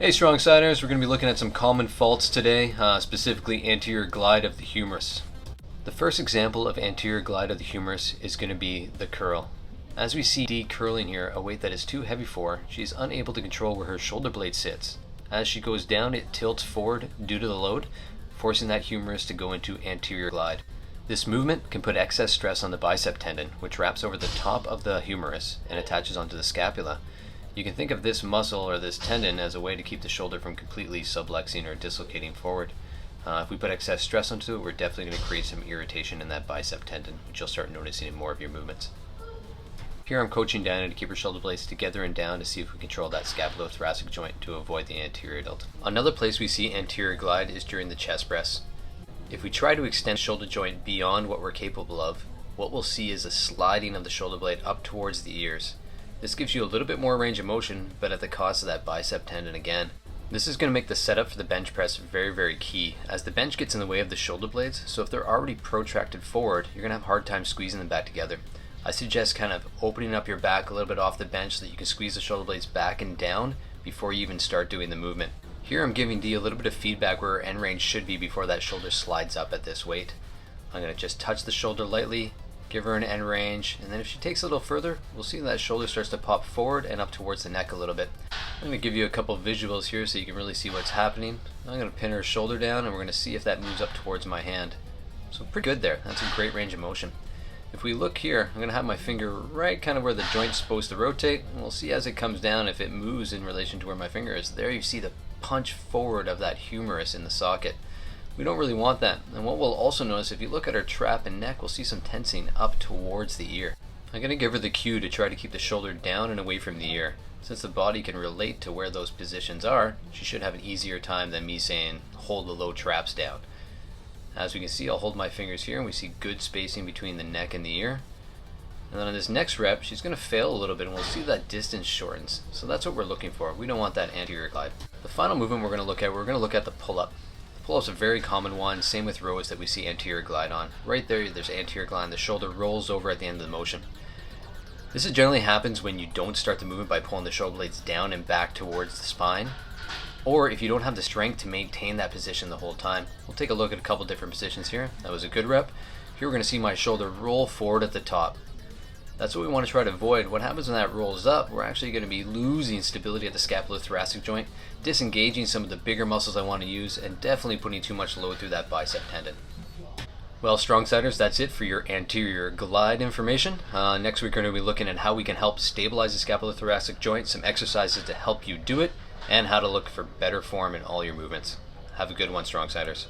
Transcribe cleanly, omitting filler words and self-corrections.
Hey strong siders, we're going to be looking at some common faults today, specifically anterior glide of the humerus. The first example of anterior glide of the humerus is going to be the curl. As we see D curling here, a weight that is too heavy for her, she's unable to control where her shoulder blade sits. As she goes down, it tilts forward due to the load, forcing that humerus to go into anterior glide. This movement can put excess stress on the bicep tendon, which wraps over the top of the humerus and attaches onto the scapula. You can think of this muscle or this tendon as a way to keep the shoulder from completely subluxing or dislocating forward. If we put excess stress onto it, we're definitely going to create some irritation in that bicep tendon, which you'll start noticing in more of your movements. Here I'm coaching Diana to keep her shoulder blades together and down to see if we control that scapulothoracic joint to avoid the anterior tilt. Another place we see anterior glide is during the chest press. If we try to extend the shoulder joint beyond what we're capable of, what we'll see is a sliding of the shoulder blade up towards the ears. This gives you a little bit more range of motion, but at the cost of that bicep tendon again. This is going to make the setup for the bench press very, very key, as the bench gets in the way of the shoulder blades, so if they're already protracted forward, you're going to have a hard time squeezing them back together. I suggest kind of opening up your back a little bit off the bench so that you can squeeze the shoulder blades back and down before you even start doing the movement. Here I'm giving D a little bit of feedback where her end range should be before that shoulder slides up at this weight. I'm going to just touch the shoulder lightly, give her an end range, and then if she takes a little further, we'll see that shoulder starts to pop forward and up towards the neck a little bit. I'm going to give you a couple of visuals here so you can really see what's happening. I'm going to pin her shoulder down and we're going to see if that moves up towards my hand. So pretty good there. That's a great range of motion. If we look here, I'm going to have my finger right kind of where the joint's supposed to rotate, and we'll see as it comes down if it moves in relation to where my finger is. There you see the punch forward of that humerus in the socket. We don't really want that, and what we'll also notice if you look at her trap and neck, we'll see some tensing up towards the ear. I'm going to give her the cue to try to keep the shoulder down and away from the ear. Since the body can relate to where those positions are, she should have an easier time than me saying hold the low traps down. As we can see, I'll hold my fingers here and we see good spacing between the neck and the ear. And then on this next rep, she's going to fail a little bit and we'll see that distance shortens. So that's what we're looking for. We don't want that anterior glide. The final movement we're going to look at the pull-up. Pull-up's a very common one, same with rows that we see anterior glide on. Right there's anterior glide and the shoulder rolls over at the end of the motion. This generally happens when you don't start the movement by pulling the shoulder blades down and back towards the spine, or if you don't have the strength to maintain that position the whole time. We'll take a look at a couple different positions here. That was a good rep. Here we're going to see my shoulder roll forward at the top. That's what we want to try to avoid. What happens when that rolls up, we're actually going to be losing stability at the scapulothoracic joint, disengaging some of the bigger muscles I want to use, and definitely putting too much load through that bicep tendon. Well, strong siders, that's it for your anterior glide information. Next week we're going to be looking at how we can help stabilize the scapulothoracic joint, some exercises to help you do it, and how to look for better form in all your movements. Have a good one, strong siders.